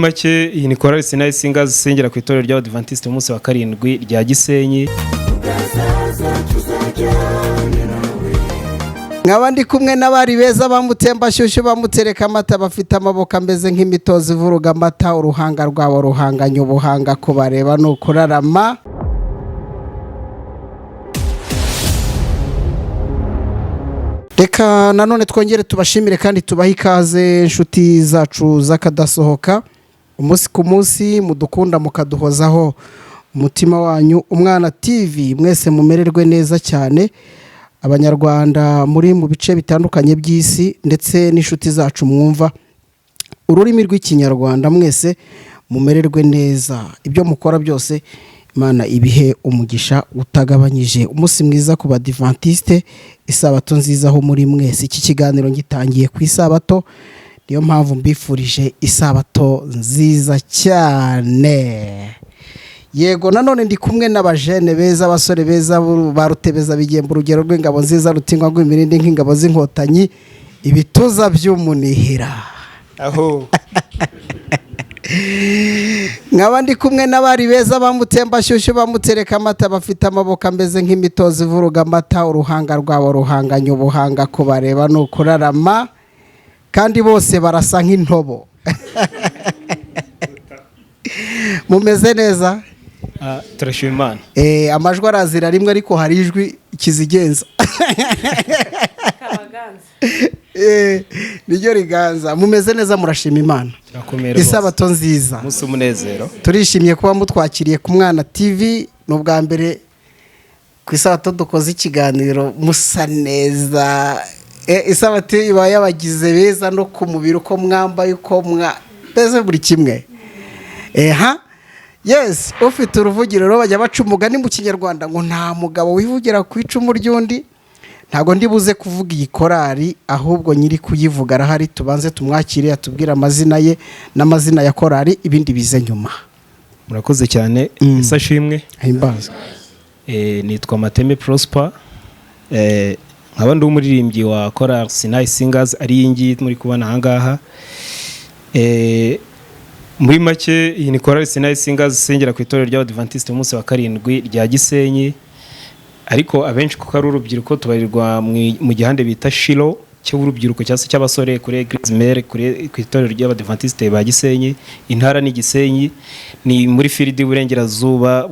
make iyi ni Choir Sinai Singers isengera ku itorero ry'Abadventiste umunsi wa karindwi rya Gisenyi. Nk'abandi kumwe n'abari beza bamutemba shyushyu bamutereka amata bafite amaboko ameze nk'imitozi ivuruga amata uruhanga rwabo ruhanganye ubuhanga ko bareba n'ukurarama. Reka nanone twongere tubashimire kandi tubahe ikaze inshuti zacu zakadasohoka umunsi ku munsi mudukunda mukaduhozaho umutima wanyu. Umwana TV mwese mumererwe neza cyane, abanyarwanda muri mu bice bitandukanye by'isi ndetse n'inshuti zacu mwumva ururimi rw'ikinyarwanda mwese mumererwe neza, ibyo mukora byose Imana ibihe umugisha utagabanyije. Umunsi mwiza ku Badventiste, isabato nziza aho muri mwese. Iki kiganiro gitangiye ku isabato, niyo mpamvu mbifurije isabato nziza cyane. Yego nanone ndi kumwe n'abajene beza, abasore beza barutebeza bigemba urugero rw'ingabo nziza rutingwa rw'imirindi nk'ingabo z'inkotanyi, ibituza by'umunihira aho nk'abandi kumwe n'abari beza bamutemba shyushyu bamutereka amata bafite amaboko ameze nk'imitozi ivuruga amata uruhanga rwabo ruhanganye ubuhanga ko bareba n'ukurarama kandi bose barasa nk'intobo. Mumeze neza? Turashima Imana. Amajwi arazira rimwe ariko hari ijwi kizigenza. Niryo riganza. Mumeze neza, murashima Imana? Isabato nziza, umunsi umunezero. Turishimye kuba mutwakiriye ku Mwana TV. N'ubwa mbere ku isabato dukoze ikiganiro musa neza. Isabato iba yabagize beza no ku mubiri uko mwambaye uko beze buri kimwe. Yes, ufite uruvugiro rero bajya baca umugani mu kinyarwanda ngo nta mugabo wivugira ku icumu ry'undi. Ntago ndi buze kuvuga iyi korari, ahubwo nyiri kuyivuga arahari. Tubanze tumwakire atubwira amazina ye n'amazina ya korari, ibindi bize nyuma. Murakoze cyane. Isashimwe himbaza. Nitwa Mateme Prosper, nkaba ndi umuririmbyi wa Choir Sinai Singers ari yingi muri kubana ahangaha. Muri make iyi ni Choir Sinai Singers isengera ku itorero ry'Abadventiste umunsi wa karindwi rya Gisenyi, ariko abenshi kuko ari urubyiruko tubarirwa mu gihande bita Shilo cy'urubyiruko cyase cy'abasore kuri Eglise Mère ku itorero ry'Abadventiste ba Gisenyi. Intara ni Gisenyi, ni muri field y'uburengerazuba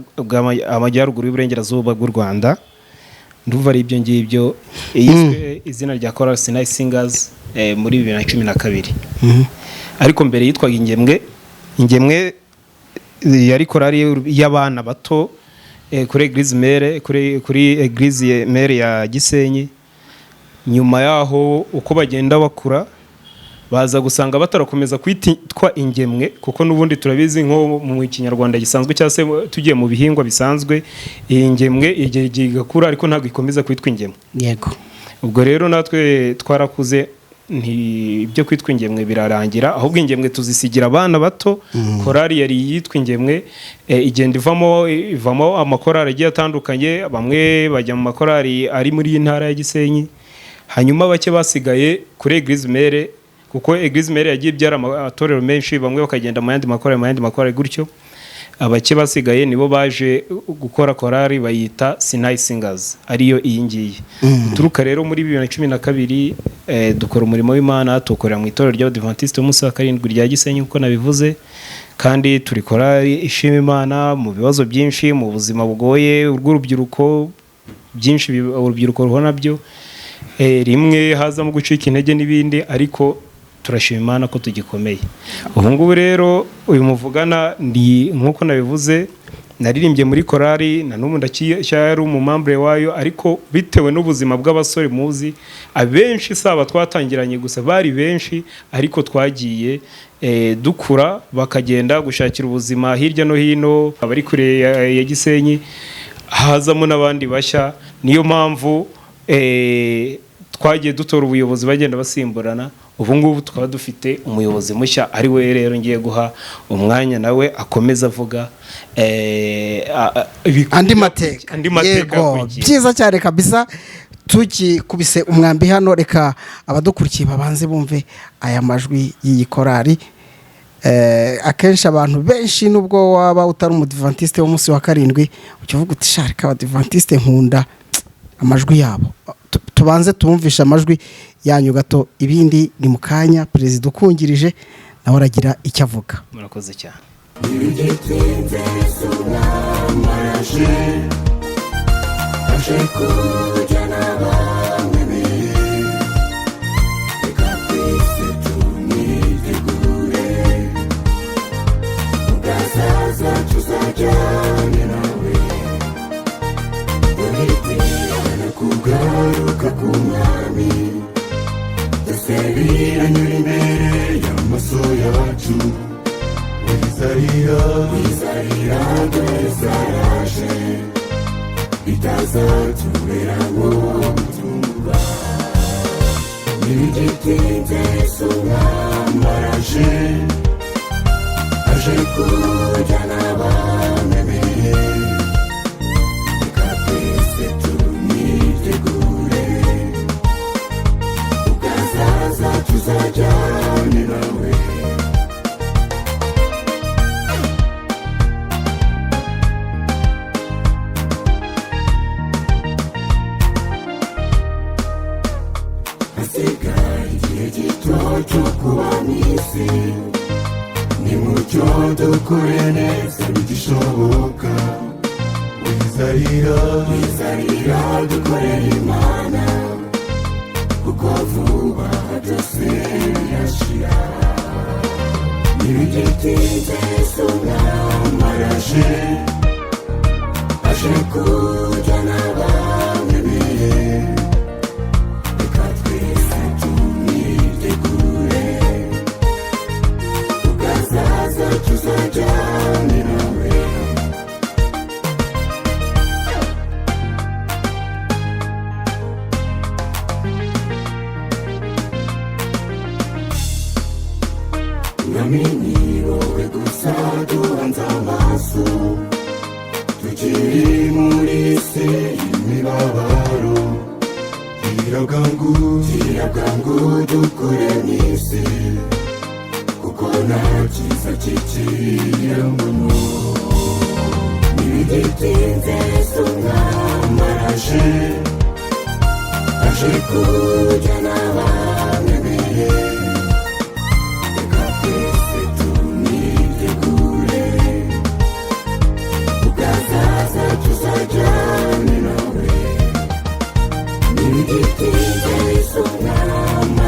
amajyaruguru y'uburengerazuba bw'u Rwanda. Nduva ari ibyo ngibyo izina rya Choir Sinai Singers muri 2012. Ariko mbere yitwaga Ingemwe yari korari y'abana bato kuri Eglise Mère kuri Eglise Mère ya Gisenyi. Nyuma yaho uko bagenda bakura baza gusanga batarakomeza kwitwa Ingemwe, kuko nubundi turabizi nko mu kinyarwanda gisanzwe cyase tugiye mu bihingwa bisanzwe Ingemwe igihe gikura ariko ntabwo ikomeza kwitwa Ingemwe. Yego. Ubwo rero natwe twarakuze ibyo kwitwa Ingemwe birarangira, ahubwo Ingemwe tuzisigira abana bato. Korari yari yitwa Ingemwe, igenda ivamo amakorari agiye atandukanye. Bamwe bajya mu makorari ari muri intara ya Gisenyi, hanyuma bake basigaye kuri Eglise Mère, kuko Eglise Mère yagiye byara amatorero menshi, bamwe bakagenda mu yandi makorari gutyo. Abake basigaye nibo baje gukora korari bayita Sinai Singers, ariyo iyi ngiyi. Turuka rero muri 2012 dukora umurimo w'Imana, tukorera mu itorero ry'Abadventiste umunsi wa karindwi rya Gisenyi uko nabivuze, kandi turi korari ishima Imana mu bibazo byinshi, mu buzima bugoye urw'urubyiruko byinshi urubyiruko ruhona byo, rimwe haza mu gucika intege n'ibindi, ariko turashima Imana ko tugikomeye. Ubu ngubu rero uyu muvugana ndi nkuko nabivuze, naririmbye muri korari na n'ubu ndacyari umumambre wayo, ariko bitewe n'ubuzima bw'abasore muzi abenshi saba twatangiranye gusa bari benshi, ariko twagiye dukura bakagenda gushakira ubuzima hirya no hino abari kure ya Gisenyi, hazamo n'abandi bashya. Niyo mpamvu twagiye dutora ubuyobozi bagenda basimburana. ubu ngubu tukaba dufite umuyobozi mushya ari we rero ngiye guha umwanya nawe akomeza avuga andi mateka. Yego, byiza cyane kabisa. Tukikubise umwambi hano, reka abadukurikiye babanze bumve aya majwi y'iyi korari. Akenshi abantu benshi nubwo waba utari umudivantiste w'umunsi wa karindwi ukivuga uti sharika abadivantiste nkunda amajwi yabo. Tubanze tumvisha amajwi yanyu gato, ibindi ni mu kanya. Perezida ukungirije nawe aragira icyo avuga. Murakoze cyane. kugaruka k'umwami byose biranyura imbere y'amaso yacu. wizarira dore zaraje bitazatubera nko gutumba. ntibigitinze Yesu umwami aje kujyana abamwemeye. reka twese tumwitegure ubwo azaza tuzajyane nawe. hasigaye igihe gito cyo kuba mu isi, nimucyo dukore neza bigishoboka. wizarira dukorera Imana kuko vuba byose birashira. ntibigitinze Yesu umwami aje kujyana abamwemeye. reka twese tumwitegure ubwo azaza tuzajyane nawe. Namini wowe gusa duhanze amaso, tukiri muri isi y'imibabaro. tirabwangu dukure mu isi kuko nta cyiza kikirangwamo. ntibigitinze Yesu umwami aje kujyana abamwemeye. reka twese tumwitegure ubwo azaza tuzajyane nawe. ntibigitinze Yesu umwami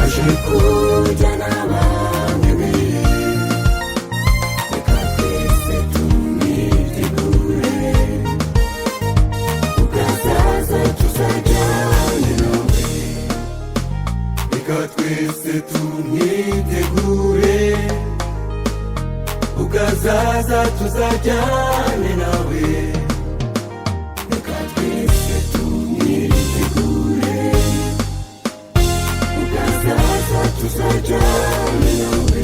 aje kujyana abamwemeye. reka twese tumwitegure ubwo azaza tuzajyane nawe. reka twese tumwitegure ubwo azaza tuzajyane nawe. reka twese tumwitegure ubwo azaza tuzajyane nawe.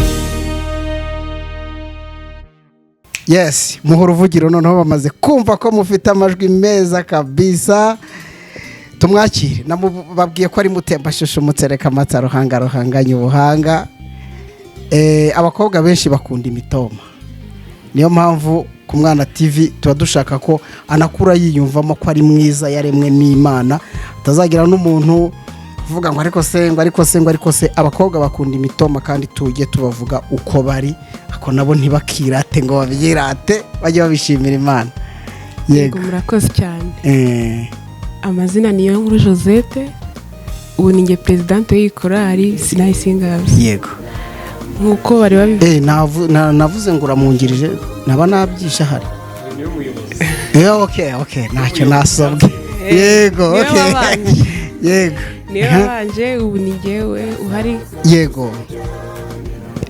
Yes, muhora uvugiro noneho bamaze kumva ko mufite amajwi meza kabisa. Tumwakire, namubabwiye ko ari mutembashusho mutsereka amata ruhanganye ubuhanga. Abakobwa benshi bakunda imitoma, niyo mpamvu ku Mwana TV tuba dushaka ko anakura yiyumvamo ko ari mwiza yaremwe n'Imana, atazagira n'umuntu uvuga ngo ariko se. Abakobwa bakunda imitoma kandi tujye tubavuga uko bari, ako nabo ntibakirate ngo babyirate, bajye babishimira Imana. Yego, murakoze cyane. Amazina ni Yayo Josette, ubu ni nge presidente w'ikorari Sinai Singers. Yego, nkuko bari babivuze. Navuze ngo uramungirije, naba nabyisha hari. Niyo muyobozi. Okay, ntacyo nasobwe. Yego, okay. Yego. Niyo banje, ubu ni ngewe uhari. Yego.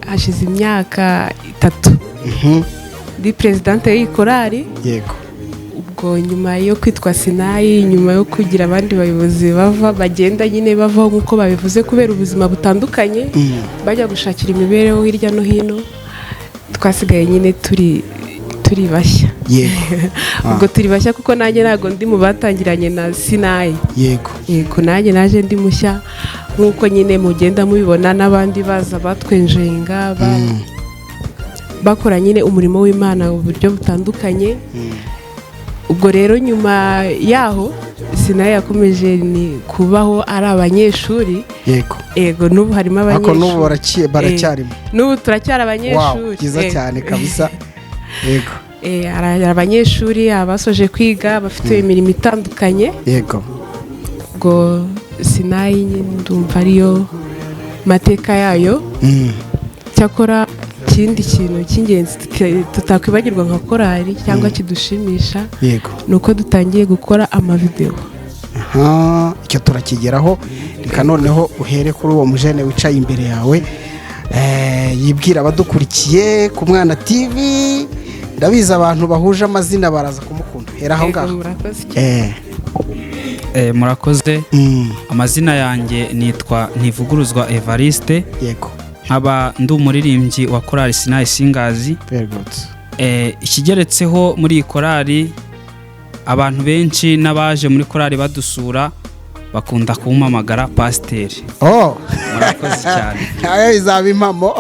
Hashize imyaka 3. Ndi presidente w'ikorari. Yego. ubwo nyuma yo kwitwa Sinai, nyuma yo kugira abandi bayobozi bagenda nyine bavaho nk'uko babivuze kubera ubuzima butandukanye bajya gushakira imibereho hirya no hino, twasigaye nyine turi bashya. Ubwo turi bashya kuko nanjye ntabwo ndi mu batangiranye na Sinai. Yego nanjye naje ndi mushya nk'uko nyine mugenda mubibona n'abandi baza batwenjenga bakora nyine umurimo w'Imana mu buryo butandukanye. Ubwo rero nyuma yaho Sinai yakomeje ni kubaho ari abanyeshuri. Yego n'ubu harimo abanyeshuri. Ako n'ubu baracyarimo. N'ubu turacyari abanyeshuri. Wow, byiza cyane kabisa. Yego. Hari abanyeshuri abasoje kwiga bafite imirimo itandukanye. Yego. Ubwo Sinai ndumva ariyo mateka yayo. Cyakora ikindi kintu cy'ingenzi tutakwibagirwa nka korali cyangwa kidushimisha ni uko dutangiye gukora amavideo. Icyo turakigeraho. Reka noneho uhere kuri uwo mujene wicaye imbere yawe yibwira abadukurikiye ku Mwana TV. Ndabizi abantu bahuje amazina baraza kumukunda. Hera aho ngaho. Murakoze. Amazina yanjye nitwa Ntivuguruzwa Evariste. Yego. Nkaba ndi umuririmbyi wa Choir Sinai Singers. Very good. Ikigeretseho muri iyi korali, abantu benshi n'abaje muri korali badusura bakunda kumpamagara pasiteri. Murakoze cyane. Ayo izaba impamo.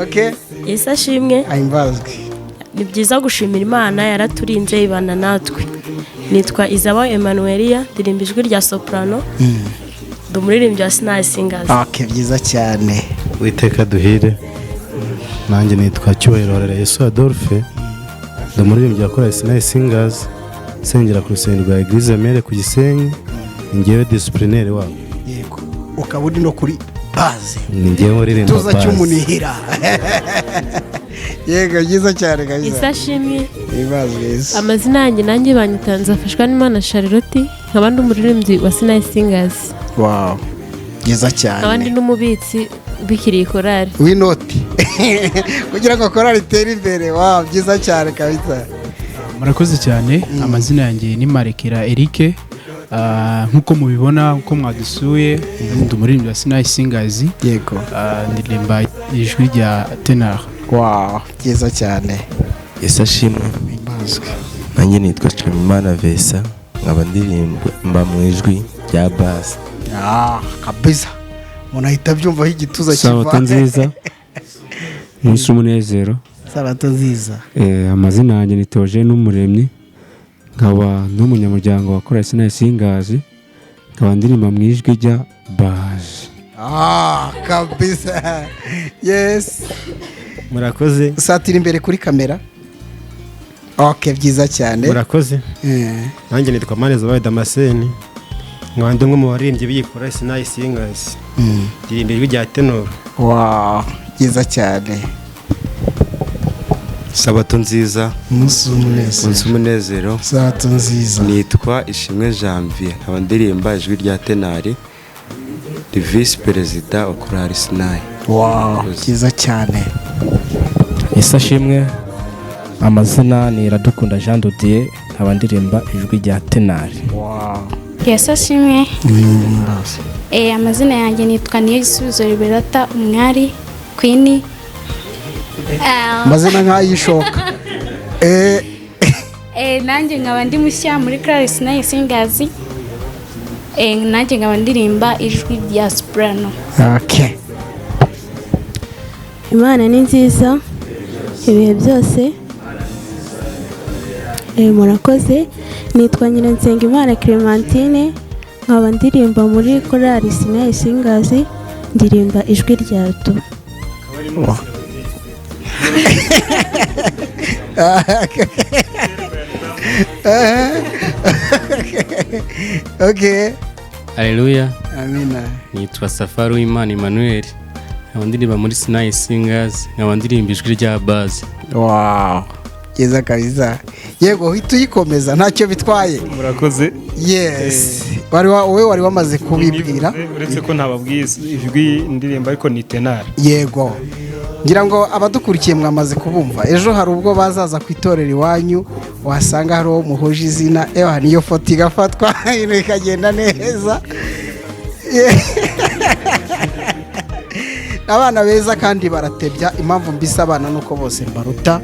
Okay. Yesu ashimwe. Ahimbazwe. Ni byiza gushimira Imana yaraturinze ibana natwe. Nitwa Izaba Emmanuelia, ndirimba ijwi rya soprano. Ndi umuririmbyi wa Sinai Singers. Okay, byiza cyane. Witeka duhire. Nanjye nitwa Choir Yesu Adolphe. Ndi umuririmbyi wa Choir Sinai Singers. Sengera ku rusengero rwa Eglise Mere ku Gisenyi. Ngewe disciplinaire wabo. Yego. Ukaba uri no kuri base. Ngewe uririmba base. Tuza cyumunihira. Yego, byiza cyane kabisa. Isashimye. Ibazwe. Amazina yanjye nanjye banyitanze afashwa n'Imana Charlotte, nkabandi umuririmbyi wa Sinai Singers. Wow. Byiza cyane. Abandi n'umubitsi bikiri korali. Winoti. Kugira ngo korali itere imbere. Wow, byiza cyane kabisa. Murakoze cyane. Amazina yanjye ni Marekera Eric. Nkuko mubibona uko mwadusuye, ndi umuririmbyi wa Sinai Singers. Yego. Ndirimba ijwi rya tenor. Wow, byiza cyane. Yesu ashimwe. Nanjye nitwa Chamimana Vesa, nkaba ndirimba mu ijwi rya bass. Kabisa. Umuntu ahita byumvaho igituza kiva. Sabato nziza. Umunsi umunezero. Sabato nziza. Amazina yanjye ni Theogene Umuremyi, nkaba n'umunyamuryango wa Choir Sinai Singers, nkaba ndirimba mu ijwi rya bass. Kabisa. Yes. Murakoze. Satira imbere kuri kamera. Okay, byiza cyane. Murakoze. Nanjye nitwa Maneza Damascene. Nkaba ndi umwe mu baririmbyi b'Choir Sinai Singers. Ndirimba ijwi rya tenor. Wow, byiza cyane. Sabato nziza. Umunsi umunezero. Sabato nziza. Nitwa Ishimwe Janvier, nkaba ndirimba ijwi rya tenari. Ndi Vice Perezida wa Choir Sinai. Wow, byiza cyane. Yesu ashimwe. Amazina ni Iradukunda Jean de Dieu, nkaba ndirimba ijwi rya tenari. Wow. Yesu ashimwe. Amazina yanjye nitwa Niyisubizo Liberata Umwari Queen. Amazina nk'ayishoka. Nanjye nkaba ndi mushya muri Choir Sinai Singers. Nanjye nkaba ndirimba ijwi rya soprano. Okay. Imana ni nziza ibihe byose. Murakoze. Nitwa Nyirensengimana Clementine, nkaba ndirimba muri Choir Sinai Singers, ndirimba ijwi rya ruto. Okay. Haleluya. Amina. Nitwa Safari w'Imana Emmanuel, nkaba ndirimba muri Sinai Singers, nkaba ndirimba ijwi rya bass. Wow. Yeza kabisa. Yego, hita uyikomeza ntacyo bitwaye. Murakoze. Yes. Wowe wari wamaze kubibwira. Uretse ko ntababwiza ijwi indirimba ariko ni tenor. Yego. Ngira ngo abadukurikiye mwamaze kubumva. Ejo hari ubwo bazaza ku itorero iwanyu wasanga hari uwo muhuje izina niyo foto igafatwa ibintu bikagenda neza. Abana beza kandi baratebya, impamvu mbisa abana nuko bose mbaruta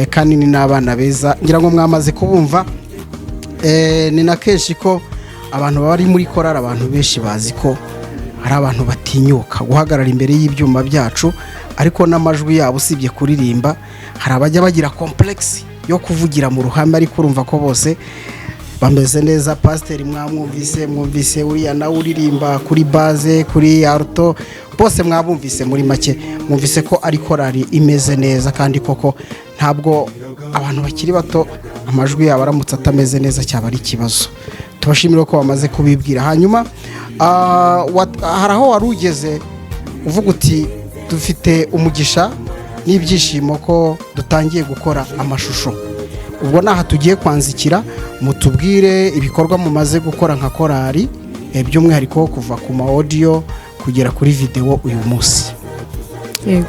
kandi ni n'abana beza, ngira ngo mwamaze kubumva. Ni na kenshi ko abantu bari muri korari, abantu benshi bazi ko hari abantu batinyuka guhagarara imbere y'ibyuma byacu, ariko n'amajwi yabo usibye kuririmba hari abajya bagira complex yo kuvugira mu ruhame, ariko urumva ko bose bameze neza. Pasiteri mwumvise uriya nawe uririmba kuri baze, kuri alto, bose mwabumvise muri make, mwumvise ko ari korari imeze neza, kandi koko ntabwo abantu bakiri bato amajwi yabo aramutse atameze neza cyaba ari ikibazo. Tubashimira ko bamaze kubibwira. Hanyuma hari aho wari ugeze uvuga uti dufite umugisha n'ibyishimo ko dutangiye gukora amashusho. Ubwo naha tugiye kwanzikira, mutubwire ibikorwa mumaze gukora nka korari, by'umwihariko kuva ku ma audio kugera kuri video uyu munsi. Yego.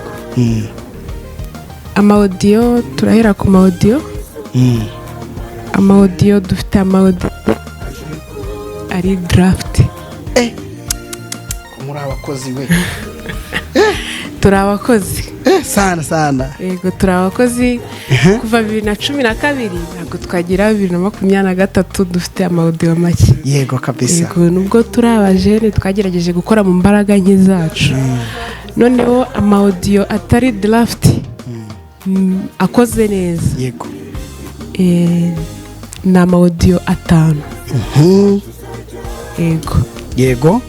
Amaudio, turahera ku maudio. Amaudio, dufite amaudio ari draft. Muri abakozi we. Turi abakozi. Sana. Yego, turi abakozi kuva 2012 ntabwo twagira 2023 dufite amaudio make. Yego kabisa. Yego, nubwo turi abajene twagerageje gukora mu mbaraga nke zacu. Noneho amaudio atari draft akoze neza. Yego. Ni amaudio 5. Yego.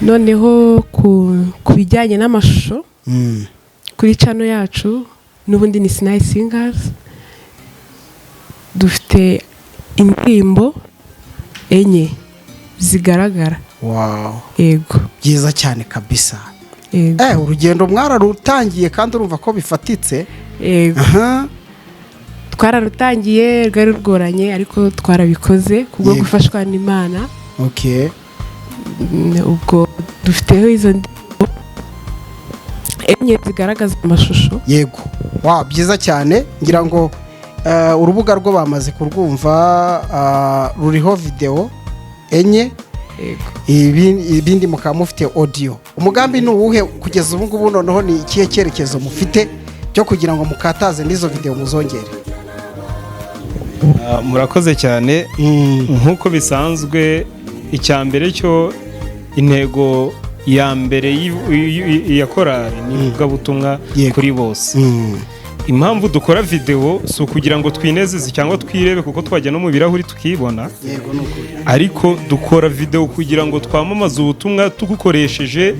Noneho ku bijyanye n'amashusho kuri channel yacu n'ubundi ni Sinai Singers, dufite indirimbo 4 zigaragara. Wow. Yego. Byiza cyane kabisa. Yego. Urugendo mwararutangiye kandi urumva ko bifatitse. Yego. Twararutangiye rwari rugoranye, ariko twarabikoze kubwo gufashwa n'Imana. Okay. Ubwo dufiteho izo ndirimbo 4 zigaragaza amashusho. Yego. Wow, byiza cyane. Ngira ngo urubuga rwo bamaze kurwumva, ruriho video 4. Ibindi mukaba mufite audio. Umugambi ni uwuhe kugeza ubu ngubu, noneho ni ikihe cyerekezo mufite cyo kugira ngo mukataze n'izo video muzongere? Murakoze cyane. Nk'uko bisanzwe, icya mbere cyo intego ya mbere ya korari ni ubwabutumwa kuri bose. Impamvu dukora video si ukugira ngo twinezeze cyangwa twirebe kuko twajya no mu birahuri tukibona, ariko dukora video kugira ngo twamamaze ubutumwa tugukoresheje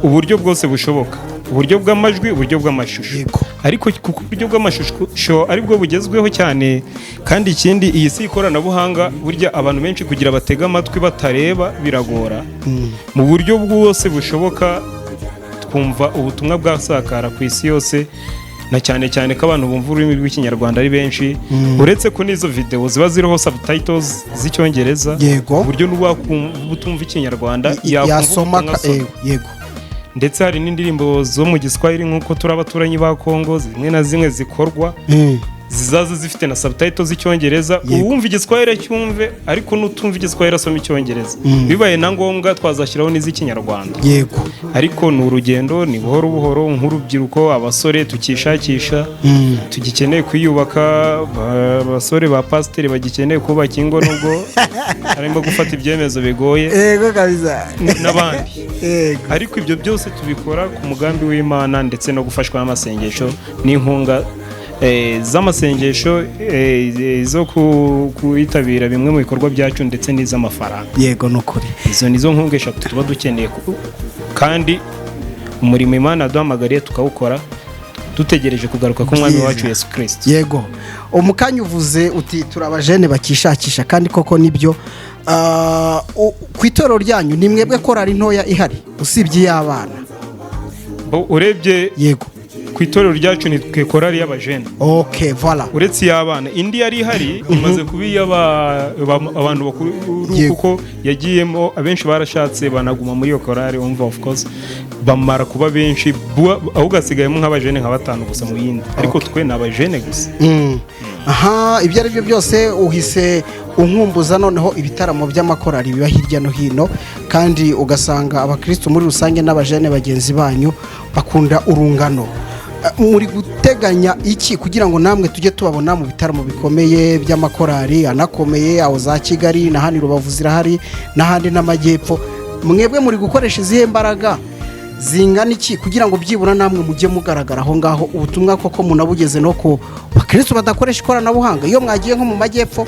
uburyo bwose bushoboka, uburyo bw'amajwi, uburyo bw'amashusho. Ariko kuko uburyo bw'amashusho aribwo bugezweho cyane, kandi ikindi iyi si ikoranabuhanga, burya abantu benshi kugira batega amatwi batareba biragora. Mu buryo bwose bushoboka twumva ubutumwa bwasakara ku isi yose, na cyane cyane ko abantu bumva ururimi rw'ikinyarwanda ari benshi, uretse ko n'izo video ziba ziriho subtitles z'icyongereza, uburyo n'uwakumva ikinyarwanda yasoma. Yego. Ndetse hari n'indirimbo zo mu Giswahili nk'uko turi abaturanyi ba Kongo, zimwe na zimwe zikorwa zizaza zifite na subtitles z'icyongereza, uwumva Igiswahili cyumve, ariko n'utumva Igiswahili asoma icyongereza. Bibaye na ngombwa twazashyiraho n'iz'ikinyarwanda. Yego. Ariko ni urugendo, ni buhoro buhoro, nk'urubyiruko, abasore tukishakisha, tugikeneye kwiyubaka, abasore ba pasiteri bagikeneye kubaka ingo, nubwo harimo gufata ibyemezo bigoye. Yego kabisa. N'abandi. Ariko ibyo byose tubikora ku mugambi w'Imana, ndetse no gufashwa n'amasengesho n'inkunga z'amasengesho zo kuyitabira bimwe mu bikorwa byacu, ndetse n'iz'amafaranga. Yego, nukuri. Izo nizo nkunga eshatu tuba dukeneye, kandi umurimo Imana yaduhamagariye tukawukora dutegereje kugaruka k'umwami wacu Yesu Kristo. Yego. Umukanya uvuze uti turabajene bakishakisha, kandi koko nibyo. Ku itorero ryanyu ni mwebwe korari ntoya ihari usibye y'abana? Urebye, yego, ku itorero ryacu ni twe korari y'abajene. Okay, voilà. Uretse y'abana, indi yari ihari imaze kuba abantu bakuru, kuko yagiyemo abenshi barashatse banaguma muri iyo korari, umva, of course bamara kuba benshi, aho gasigayemo nk'abajene nka 5 gusa mu yindi, ariko twe n'abajene gusa. aha ibyo ari byo byose uhise unkumbuza noneho ibitaramo by'amakorari biba hirya no hino kandi ugasanga abakristo muri rusange n'abajene bagenzi banyu bakunda urungano. Muri guteganya iki kugira ngo namwe tujye tubabona mu bitaramo bikomeye by'amakorari anakomeye aho za Kigali na hano Rubavu zirahari n'ahandi n'amajyepfo, mwebwe muri gukoresha izihe mbaraga zingana iki kugira ngo byibura namwe mujye mugaragara aho ngaho ubutumwa koko munabugeze no ku bakristo badakoresha ikoranabuhanga? Iyo mwagiye nko mu majyepfo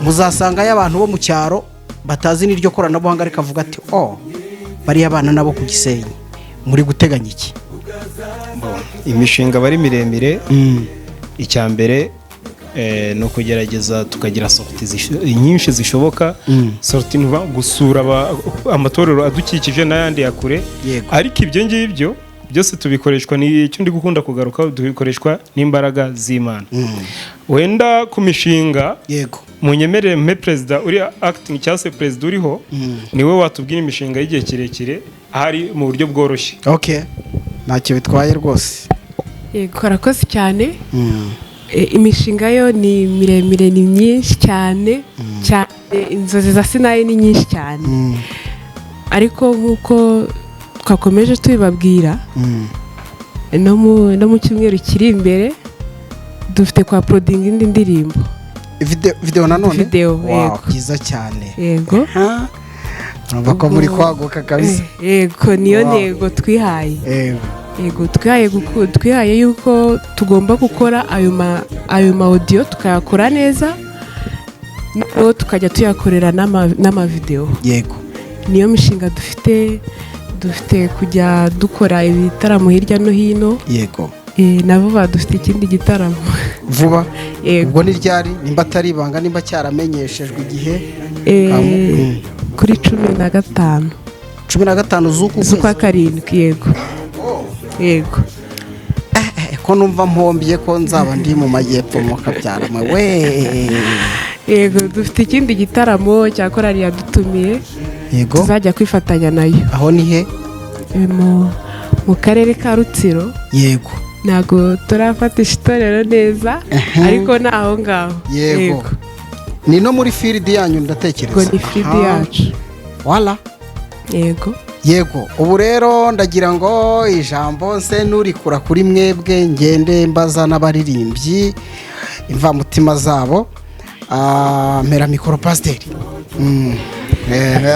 muzasangayo abantu bo mu cyaro batazi n'iryo koranabuhanga rikavuga ati bariya abana nabo ku Gisenyi. Muri guteganya iki? Imishinga bari miremire, icya mbere no kugerageza tukagira sorti nyinshi zishoboka, sorti gusura amatorero adukikije n'ayandi ya kure, ariko ibyo ngibyo byose tubikoreshwa n'icyo ndi gukunda kugaruka, dukoreshwa n'imbaraga z'Imana. Wenda ku mishinga munyemerere mpe perezida uri acting cyangwa se perezida uriho niwe watubwira imishinga y'igihe kirekire ahari mu buryo bworoshye. Ntacyo bitwaye rwose. Yego, arakoze cyane. Imishinga yo ni miremire, ni myinshi cyane cyane, inzozi za Sinai ni nyinshi cyane, ariko nk'uko twakomeje tubibabwira no mu cyumweru kiri imbere dufite kwa proding indi ndirimbo video nanone. Video, yego, byiza cyane. Yego, urumva ko muri kwaguka kabisa. Yego, niyo ntego twihaye. Yego, twihaye yuko tugomba gukora ayo ma audio tukayakora neza, no tukajya tuyakorera n'ama video. Yego, niyo mishinga dufite kujya dukora ibitaramo hirya no hino. Yego, nabo badufite ikindi gitaramo vuba. Ubwo ni ryari? Nimba atari ibanga, nimba cyaramenyeshejwe igihe? Kuri 15 z'ukwa karindwi. Yego, yego. Ko numva mpombiye ko nzaba ndi mu majyepfo mu kabyara mwe. Yego, dufite ikindi gitaramo cya korali yadutumiye. Yego, tuzajya kwifatanya nayo. Aho ni he? Mu karere ka Rutsiro. Yego, ntago turafatisha itorero neza, ariko ni aho ngaho. Yego, ni no muri field yanyu ndatekereza. Ngo ni field yacu. Wala. Yego, ubu rero ndagira ngo ijambo nse nurikura kuri mwebwe ngende mbaza n'abaririmbyi imva mutima zabo. Mera mikoro pasiteri.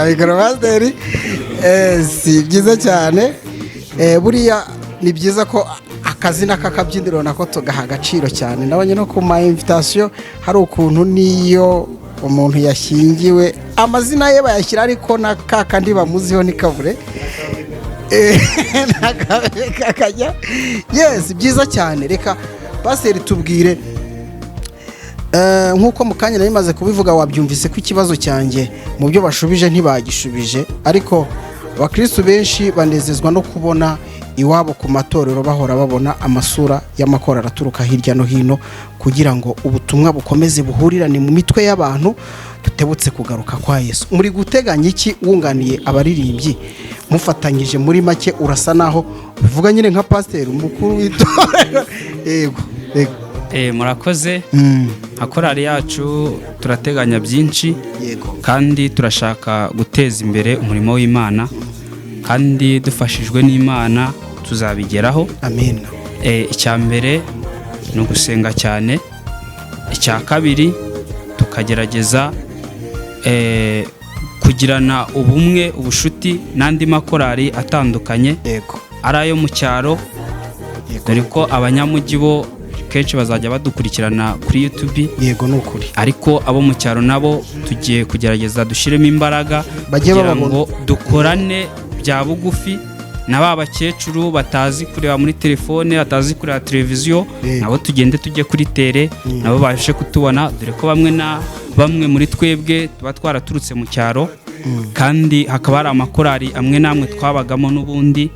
Mikoro pasiteri. Si byiza cyane. Buriya ni byiza ko akazina k'akabyiniro nako tugaha agaciro cyane. Nabonye no ku ma invitation hari ukuntu niyo umuntu yashingiwe amazina ye bayashyira ariko na kakandi bamuziho ni kavure. Nakajya. Yes, byiza cyane. Reka pasiteri tubwire, nk'uko mu kanya nari maze kubivuga, wabyumvise ko ikibazo cyanjye mu byo bashubije ntibagishubije, ariko abakristo benshi banezezwa no kubona iwabo ku matorero bahora babona amasura y'amakorari aturuka hirya no hino kugira ngo ubutumwa bukomeze buhurirane mu mitwe y'abantu tutebutse kugaruka kwa Yesu. Muri guteganya iki wunganiye abaririmbyi mufatanyije? Muri make urasa naho bivuga nyine nka pasiteri umukuru w'itorero. Yego, yego. Murakoze. Akorari yacu turateganya byinshi, kandi turashaka guteza imbere umurimo w'Imana, kandi dufashijwe n'Imana tuzabigeraho. Amen. Icya mbere ni ugusenga cyane, icya kabiri tukagerageza kugirana ubumwe, ubushuti n'andi makorari atandukanye, ari ayo mu cyaro, dore ko abanyamujyi bo kenshi bazajya badukurikirana kuri YouTube. Yego, nukuri. Ariko abo mu cyaro nabo tugiye kugerageza dushyiremo imbaraga kugira ngo dukorane bya bugufi na ba bakecuru batazi kureba muri telefone, batazi kureba televiziyo, nabo tugende tujye kuri tere, nabo babashe kutubona, dore ko bamwe muri twebwe tuba twaraturutse mu cyaro, kandi hakaba hari amakorari amwe namwe twabagamo n'ubundi.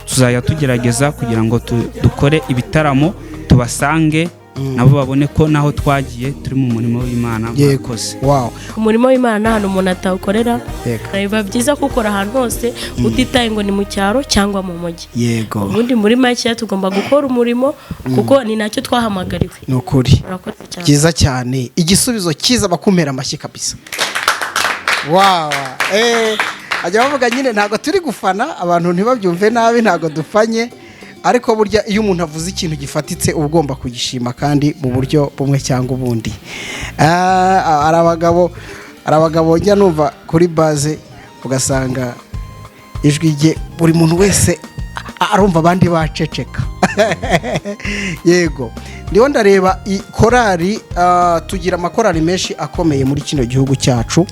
Tuzajya tugerageza kugira ngo dukore ibitaramo, tubasange nabo babone ko naho twagiye turi mu murimo w'Imana mwakoze. umurimo w'Imana nta hantu umuntu atawukorera, biba byiza gukora ahantu hose utitaye ngo ni mu cyaro cyangwa mu mujyi. Yego, ubundi muri make tugomba gukora umurimo kuko ni nacyo twahamagariwe. ni ukuri byiza cyane, igisubizo cyiza, bakumera amashyi kabisa. Ajya bavuga nyine ntabwo turi gufana abantu ntibabyumve nabi, ntabwo dufanye, ariko burya iyo umuntu avuze ikintu gifatitse uba ugomba kugishima kandi mu buryo bumwe cyangwa ubundi. Hari abagabo njya numva kuri baze ugasanga ijwi rye buri muntu wese arumva abandi baceceka. Yego, ndiho ndareba korari, tugira amakorari menshi akomeye muri kino gihugu cyacu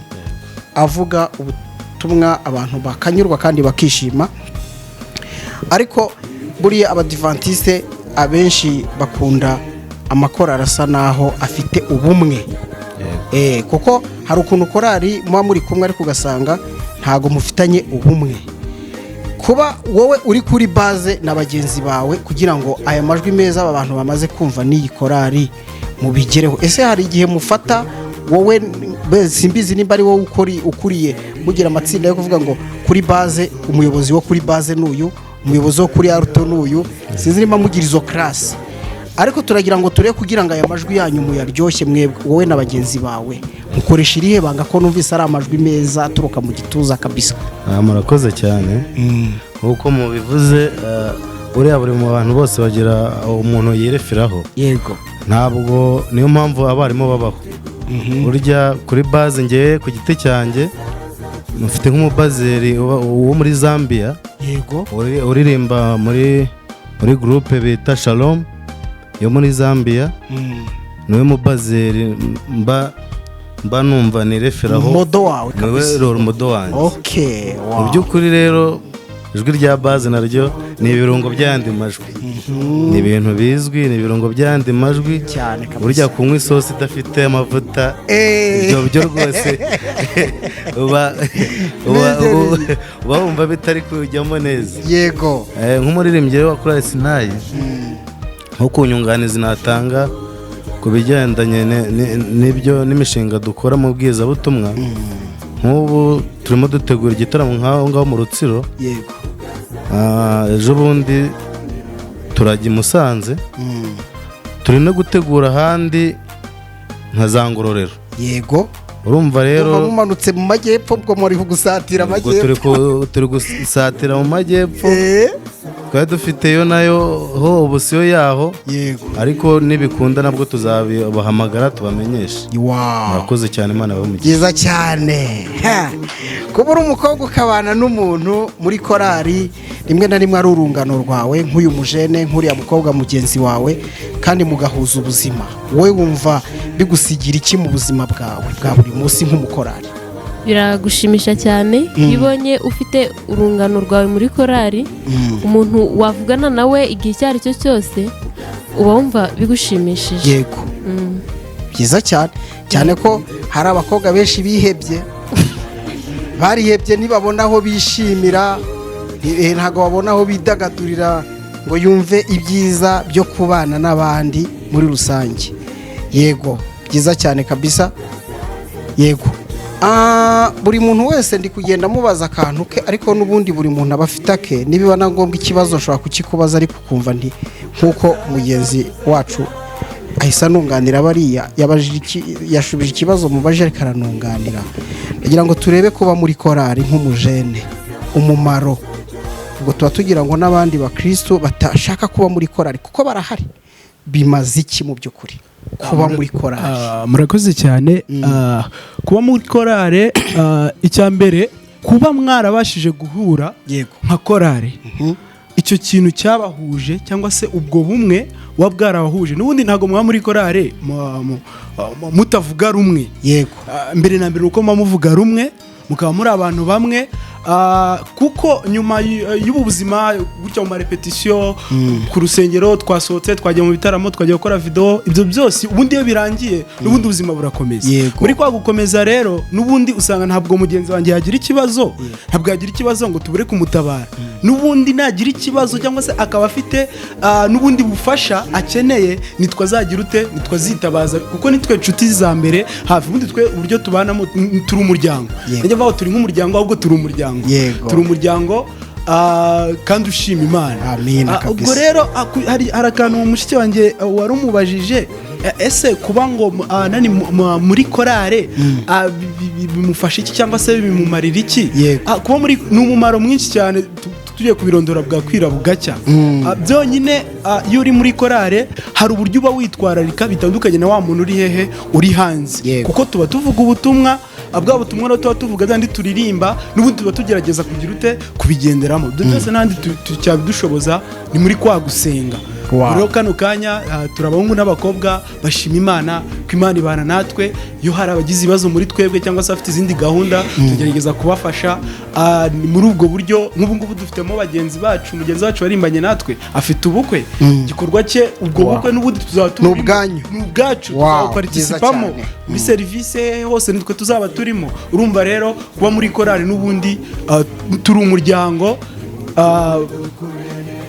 avuga ubutumwa abantu bakanyurwa kandi bakishima, ariko buriya abadivantiste abenshi bakunda amakorari asa naho afite ubumwe. Kuko hari ukuntu korari muba muri kumwe ariko ugasanga ntago mufitanye ubumwe. Kuba wowe uri kuri baze na bagenzi bawe kugira ngo aya majwi meza abantu bamaze kumva n'iyi korari mubigereho, ese hari igihe mufata wowe simbizi nimba ari wowe ukuriye mugira amatsinda yo kuvuga ngo kuri baze umuyobozi wo kuri baze n'uyu, umuyobozi wo kuri aruto n'uyu, sinzi nimba mugira izo class, ariko turagira ngo turebe kugira ngo aya majwi yanyu muyaryoshye mwebwe wowe na bagenzi bawe mukoresha irihe banga ko numvise ari amajwi meza aturuka mu gituza kabisa. Murakoze cyane, nk'uko mubivuze, buriya buri mu bantu bose bagira umuntu yereferaho. Yego, ntabwo niyo mpamvu abarimu babaho. Burya kuri baze ngewe ku giti cyanjye mufite nk'umubazeri wo muri Zambia. Yego, uririmba muri groupe bita Shalom yo muri Zambia. Niwe mubazeri mba numva nireferaho, modo wawe kabisa, niwe role modo wanjye. Wow. Mu by'ukuri rero ijwi rya baze naryo ni ibirungo by'andi majwi. Ni ibintu bizwi, ni ibirungo by'andi majwi. Burya kunywa isosi idafite amavuta, ibyo byo rwose uba wumva bitari kujyamo neza. Yego, nk'umuririmbyi wa Choir Sinai, nko kunyunganizi natanga ku bigendanye n'ibyo n'imishinga dukora mu bwizabutumwa. Nk'ubu turimo dutegura igitaramo nk'aho ngaho mu Rutsiro. Yego, ejo bundi turajya i Musanze, turi no gutegura ahandi nka za Ngororero. Yego, urumva rero mumanutse mu majyepfo, ubwo muri gusatira amajyepfo, turi gusatira mu majyepfo, twari dufiteyo nayo ho ubusiyo yaho. Yego, ariko nibikunda nabwo tuzabahamagara tubamenyeshe. Murakoze cyane, Imana bamugisha. Byiza cyane, kuba uri umukobwa ukabana n'umuntu muri korari, rimwe na rimwe ari urungano rwawe, nk'uyu mujene, nk'uriya mukobwa mugenzi wawe, kandi mugahuza ubuzima. Wowe wumva bigusigira iki mu buzima bwawe bwa buri munsi nk'umukorari? Biragushimisha cyane iyo ubonye ufite urungano rwawe muri korari, umuntu wavugana nawe igihe icyo ari cyo cyose uba wumva bigushimishije. Yego, byiza cyane cyane ko hari abakobwa benshi bihebye, barihebye ntibabona aho bishimira, ntabwo babona aho bidagadurira ngo yumve ibyiza byo kubana n'abandi muri rusange. Yego, byiza cyane kabisa. Yego, buri muntu wese ndi kugenda mubaza akantu ke, ariko n'ubundi buri muntu aba afite ake. Nibiba na ngombwa ikibazo nshobora kukikubaza, ariko ukumva nk'uko mugenzi wacu ahise anunganira bariya yashubije ikibazo mubaje ariko aranunganira. Kugira ngo turebe kuba muri korari nk'umujene umumaro, ubwo tuba tugira ngo n'abandi bakristo batashaka kuba muri korari kuko barahari, bimaze iki mu by'ukuri kuba muri korari? Murakoze cyane. Kuba muri korari, icya mbere kuba mwarabashije guhura nka korari, icyo kintu cyabahuje cyangwa se ubwo bumwe buba bwarabahuje. N'ubundi ntabwo muba muri korari mutavuga rumwe. Yego, mbere na mbere uko muba muvuga rumwe, mukaba muri abantu bamwe, kuko nyuma y'ubu buzima gutya mu marepetisiyo ku rusengero, twasohotse twagiye mu bitaramo, twagiye gukora video, ibyo byose ubundi iyo birangiye n'ubundi ubuzima burakomeza. Muri kwa gukomeza rero n'ubundi usanga ntabwo mugenzi wanjye yagira ikibazo, ntabwo yagira ikibazo ngo tubure kumutabara. n'ubundi nagira ikibazo cyangwa se akaba afite n'ubundi bufasha akeneye nitwe azagira ute nitwe azitabaza kuko nitwe inshuti za mbere hafi ubundi twe uburyo tubanamo turi umuryango njye mvaho turi nk'umuryango ahubwo turi umuryango turi umuryango kandi ushima Imana ubwo rero hari akantu mushiki wanjye wari umubajije ese kuba ngo muri korale bimufasha iki cyangwa se bimumarira iki kuba muri ni umumaro mwinshi cyane tugiye kubirondora bwakwira bugacya byonyine iyo uri muri korale hari uburyo uba witwararika bitandukanye na wa muntu uri hehe uri hanze kuko tuba tuvuga ubutumwa bwa butumwa rero tuba tuvuga kandi turirimba n'ubundi tuba tugerageza kugira ute kubigenderamo byose n'andi cyabidushoboza ni muri kwa gusenga rero kano kanya turi abahungu n'abakobwa bashima Imana ko Imana ibana natwe iyo hari abagize ibibazo muri twebwe cyangwa se afite izindi gahunda tugerageza kubafasha muri ubwo buryo nk'ubu ngubu dufitemo mugenzi wacu warimbanye natwe afite ubukwe igikorwa cye ubwo bukwe n'ubundi tuzaba n'ubwacu tuzaparticipamo muri serivisi hose nitwe tuzaba turimo urumva rero kuba muri korali n'ubundi turi umuryango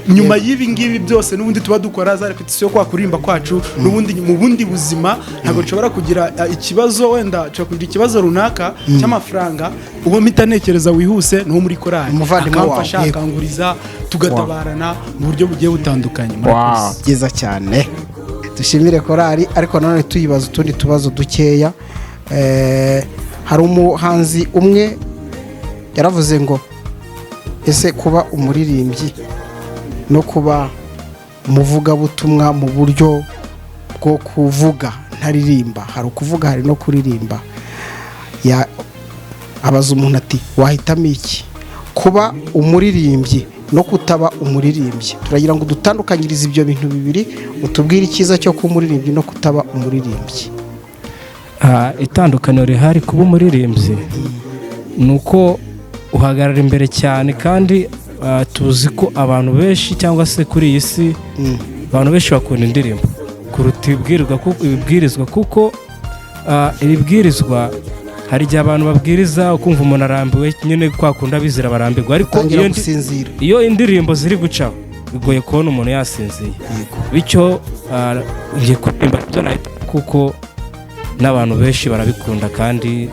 nyuma y'ibi ngibi byose n'ubundi tuba dukora za repetition kwa kurimba kwacu n'ubundi mu bundi buzima ntabwo nshobora kugira ikibazo wenda nshobora kugira ikibazo runaka cy'amafaranga uwo mitanekereza wihuse no muri korali akamfasha akanguriza tugatabarana mu buryo bugiye butandukanye byiza cyane dushimire korali ariko nanone tuyibaza utundi tubazo dukeya hari umuhanzi umwe yaravuze ngo ese kuba umuririmbyi no kuba umuvugabutumwa mu buryo bwo kuvuga ntaririmba hari ukuvuga hari no kuririmba abaza umuntu ati wahitamo iki kuba umuririmbyi no kutaba umuririmbyi turagira ngo dutandukanyirize ibyo bintu bibiri utubwire icyiza cyo kuba umuririmbyi no kutaba umuririmbyi itandukaniro rihari kuba umuririmbyi ni uko uhagarara imbere cyane kandi tuzi ko abantu benshi cyangwa se kuri iyi si abantu benshi bakunda indirimbo kuruta ibibwirizwa kuko ibibwirizwa hari igihe abantu babwiriza ukumva umuntu arambiwe nyine kwakunda bizira barambirwa ariko iyo indirimbo ziri gucaho bigoye kubona umuntu yasinziye bityo ngiye kuririmba ibyo nahita kuko n'abantu benshi barabikunda kandi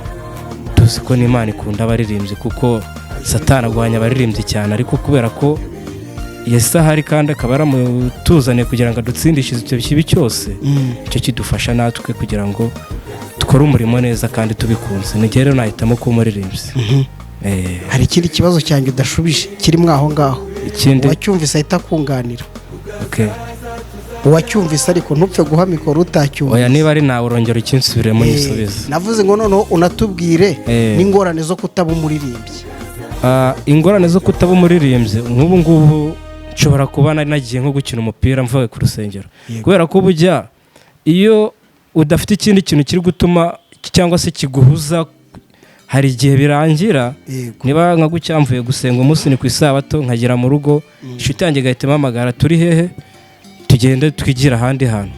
tuzi ko n'Imana ikunda abaririmbyi kuko Satani agwanya abaririmbyi cyane ariko kubera ko Yesu ahari kandi akaba yaramutuzaniye kugira ngo adutsindishe icyo kibi cyose icyo kidufasha natwe kugira ngo dukore umurimo neza kandi tubikunze ni rero nahitamo kuba umuririmbyi hari ikindi kibazo cyanjye udashubije kirimo aho ngaho uwacyumvise ahita akunganira uwacyumvise ariko ntupfe guha mikoro utacyumvise oya niba ari nawe urongera ikinsubiremo n'isubizo navuze ngo noneho unatubwire n'ingorane zo kutaba umuririmbyi ingorane zo kutaba umuririmbyi nk'ubu ngubu nshobora kuba nagiye nko gukina umupira mvuye ku rusengero kubera ko bujya iyo udafite ikindi kintu kiri gutuma cyangwa se kiguhuza hari igihe birangira niba nka gucyamvuye gusenga umunsi ni ku isabato nkagera mu rugo inshuti yanjye igahita impamagara turi hehe tugende twigira ahandi hantu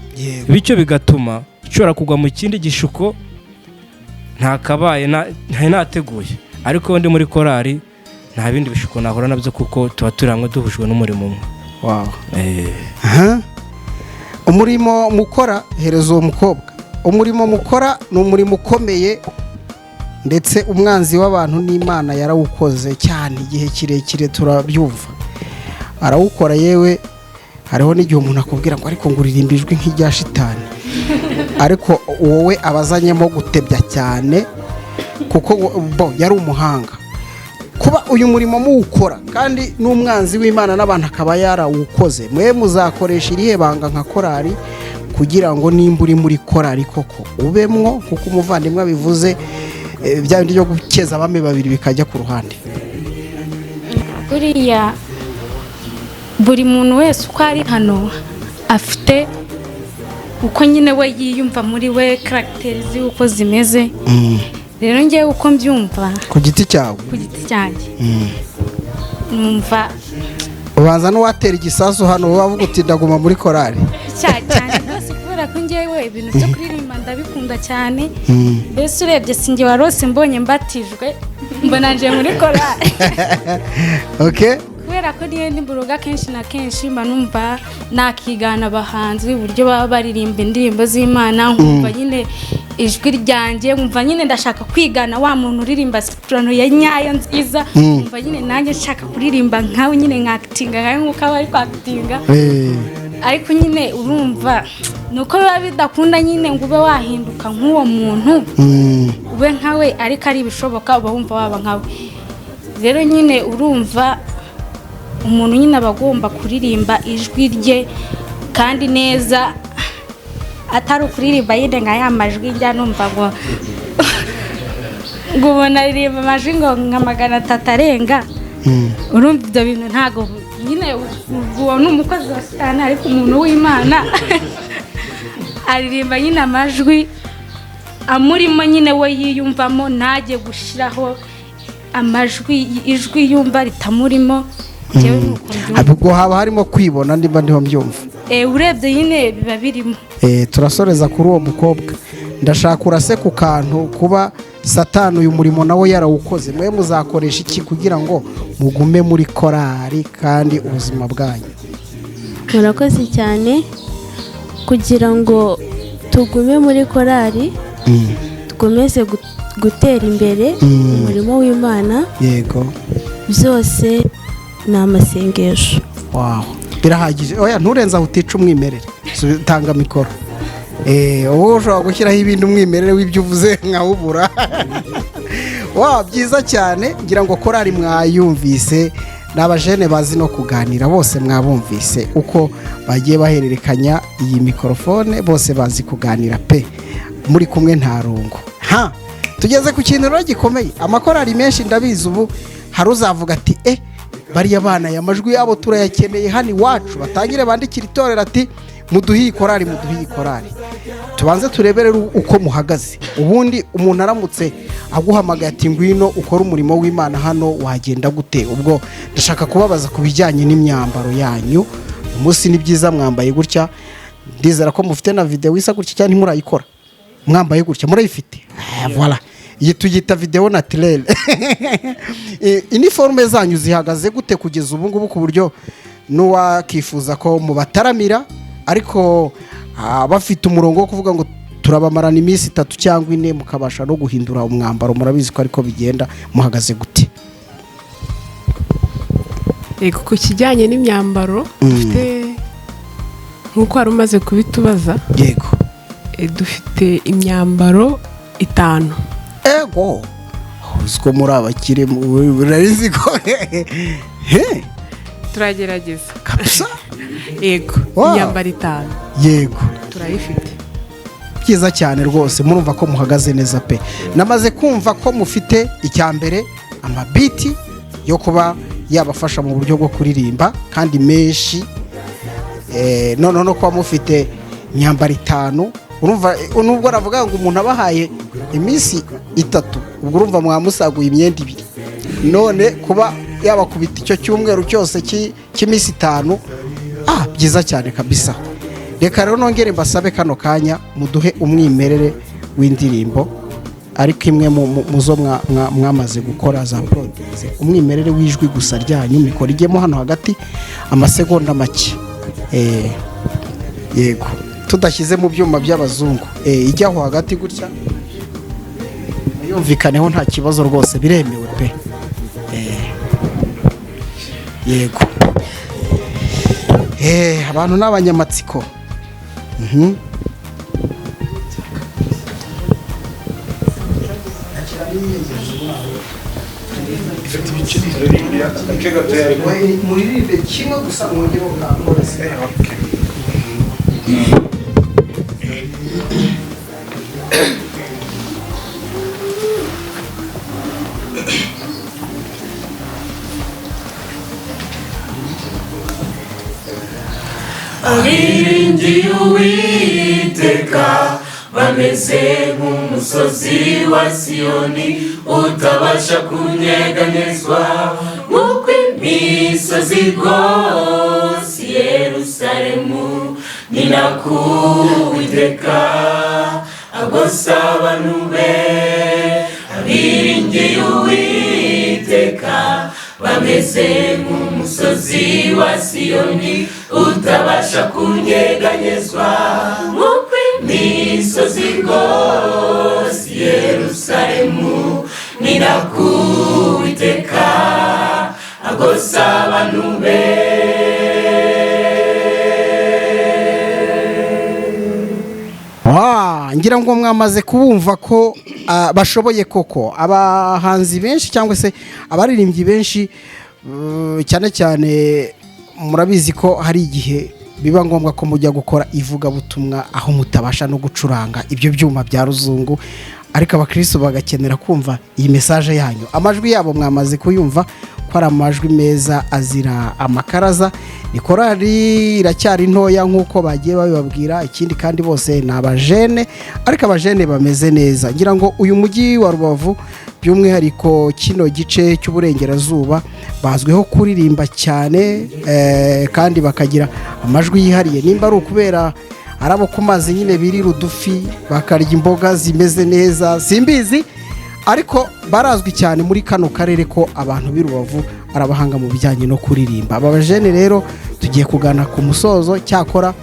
bityo bigatuma nshobora kugwa mu kindi gishuko ntakabaye nateguye ariko ndi muri korali nta bindi bishuko nahora nabyo kuko tuba turi hamwe duhujwe n'umurimo umwe umurimo mukora hereza uwo mukobwa umurimo mukora ni umurimo ukomeye ndetse umwanzi w'abantu n'Imana yarawukoze cyane igihe kirekire turabyumva arawukora yewe hariho n'igihe umuntu akubwira ngo ariko ngo uririmba ijwi nk'irya shitani ariko wowe abazanyemo gutebya cyane kuko yari umuhanga kuba uyu murimo muwukora kandi n'umwanzi w'Imana n'abantu akaba yarawukoze mwe muzakoresha irihe banga nka korali kugira ngo nimba uri muri korali koko ubemwo kuko umuvandimwe abivuze bya bindi byo gukeza abami babiri bikajya ku ruhande buriya buri muntu wese uko ari hano afite uko nyine we yiyumva muri we karagiteri z'uko zimeze rero ngewe uko mbyumva ku giti cyawe ku giti cyanjye numva ubanza n'uwatera igisasu hano wavuga uti ndaguma muri korali cyane rwose kubera ko ngewe ibintu byo kuririmba ndabikunda cyane mbese urebye sinjye warose mbonye mbatijwe mbona nje muri korali kubera kubera ko niyo nimburoga kenshi na kenshi mba numva nakigana abahanzi uburyo baba baririmba indirimbo z'Imana nkumva nyine ijwi ryanjye nkumva nyine ndashaka kwigana wa muntu uririmba soprano ya nyayo nziza nkumva nyine nanjye nshaka kuririmba nkawe nyine nk'actinga nkawe nk'uko aba ari kwactinga ariko nyine urumva nuko biba bidakunda nyine ngo ube wahinduka nk'uwo muntu ube nkawe ariko ari ibishoboka uba wumva waba nkawe rero nyine urumva umuntu nyine aba agomba kuririmba ijwi rye kandi neza atari ukuririmba yinde nka ya majwi njya numva ngo ubona aririmba amajwi ngo nka 300 arenga urumva ibyo bintu ntago nyine uwo ni umukozi wa Satani ariko umuntu w'Imana aririmba nyine amajwi amurimo nyine we yiyumvamo ntajye gushiraho amajwi ijwi yumva ritamurimo ubwo haba harimo kwibona niba ndiho mbyumva urebye nyine biba birimo turasoreza kuri uwo mukobwa ndashaka urase ku kantu kuba Satani uyu murimo nawe yarawukoze mwe muzakoresha iki kugira ngo mugume muri korari kandi ubuzima bwanyu murakoze cyane kugira ngo tugume muri korari dukomeze gutera imbere umurimo w'Imana yego byose ni amasengesho birahagije oya nturenza utica umwimerere tanga mikoro wowe ushobora gushyiraho ibindi umwimerere w'ibyo uvuze nkawubura byiza cyane ngira ngo korari mwayumvise n'abajene bazi no kuganira bose mwabumvise uko bagiye bahererekanya iyi mikorofone bose bazi kuganira pe muri kumwe nta rungu tugeze ku kintu rero gikomeye amakorari menshi ndabizi ubu hari uzavuga ati bariya bana aya majwi yabo turayakeneye hano iwacu batangire bandikira itorero ati muduhiye korari tubanze turebere uko muhagaze ubundi umuntu aramutse aguhamagaye ati ngwino ukora umurimo w'Imana hano wagenda gute ubwo ndashaka kubabaza ku bijyanye n'imyambaro yanyu umunsi ni byiza mwambaye gutya ndizera ko mufite na video isa gutya cyane ntimurayikora mwambaye gutya murayifite voilà iyi tuyita video naturelle uniforme zanyu zihagaze gute kugeza ubu ngubu ku buryo n'uwakifuza ko mubataramira ariko bafite umurongo wo kuvuga ngo turabamarana iminsi 3 cyangwa 4 mukabasha no guhindura umwambaro murabizi ko ariko bigenda muhagaze gute ku kijyanye n'imyambaro dufite nk'uko wari umaze kubitubaza yego dufite imyambaro 5 uziko muri abakire murarizi ko turagerageza kabisa yego imyambaro 5 yego turayifite byiza cyane rwose murumva ko muhagaze neza pe namaze kumva ko mufite icyambere amabiti yo kuba yabafasha mu buryo bwo kuririmba kandi menshi no kuba mufite imyambaro 5 urumva nubwo ravuga ngo umuntu abahaye iminsi 3 ubwo urumva mwamusaguye imyenda 2 none kuba yabakubita icyo cyumweru cyose cy'iminsi 5 byiza cyane kabisa reka rero nongere mbasabe kano kanya muduhe umwimerere w'indirimbo ariko imwe muzo mwamaze gukora za produce umwimerere w'ijwi gusa ryanyu mikora igemo hano hagati amasegonda make yego tudashyize mu byuma by'abazungu ijyaho hagati gutya yumvikaneho nta kibazo rwose biremewe pe yego abantu n'abanyamatsiko muririmbe kimwe gusa mwongereho ka chorus abiringiye Uwiteka bameze nk'umusozi wa Siyoni utabasha kunyeganyezwa nk'uko imisozi rwose Yerusalemu ni nako Uwiteka agose abantu be abiringiye Uwiteka bameze nk'umusozi wa Siyoni utabasha kunyeganyezwa nk'uko imisozi rwose Yerusalemu ni nako Uwiteka agosa abantu be. ngira ngo mwamaze kubumva ko bashoboye koko abahanzi benshi cyangwa se abaririmbyi benshi, cyane cyane murabizi ko hari igihe biba ngombwa ko mujya gukora ivugabutumwa aho mutabasha no gucuranga ibyo byuma bya ruzungu, ariko abakristo bagakenera kumva iyi mesaje yanyu. Amajwi yabo mwamaze kuyumva ko ari amajwi meza azira amakaraza. Ni korali iracyari ntoya nk'uko bagiye babibabwira, ikindi kandi bose ni abajene, ariko abajene bameze neza. Ngira ngo uyu mujyi wa Rubavu by'umwihariko kino gice cy'uburengerazuba bazwiho kuririmba cyane, kandi bakagira amajwi yihariye. Nimba ari ukubera arabo ku mazi nyine birira udufi bakarya imboga zimeze neza simbizi, ariko barazwi cyane muri kano karere ko abantu b'i Rubavu arabahanga mu bijyanye no kuririmba. Aba bajene rero tugiye kugana ku musozo, cyakora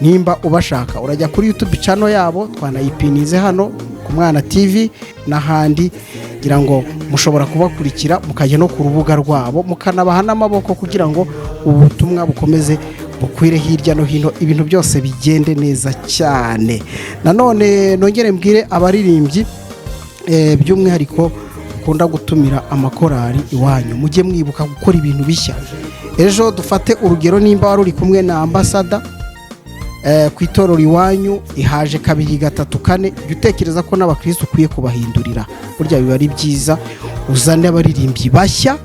nimba ubashaka urajya kuri YouTube channel yabo, twanayipinize hano ku Umwana TV n'ahandi, ngira ngo mushobora kubakurikira mukajya no ku rubuga rwabo mukanabaha n'amaboko kugira ngo ubutumwa bukomeze bukwire hirya no hino, ibintu byose bigende neza cyane. Nanone nongere mbwire abaririmbyi by'umwihariko ukunda gutumira amakorari iwanyu, mujye mwibuka gukora ibintu bishya. Ejo dufate urugero, nimba wari uri kumwe na ambasada ku itorero iwanyu ihaje 2, 3, 4, jya utekereza ko n'abakristo ukwiye kubahindurira. Burya biba ari byiza uzane abaririmbyi bashya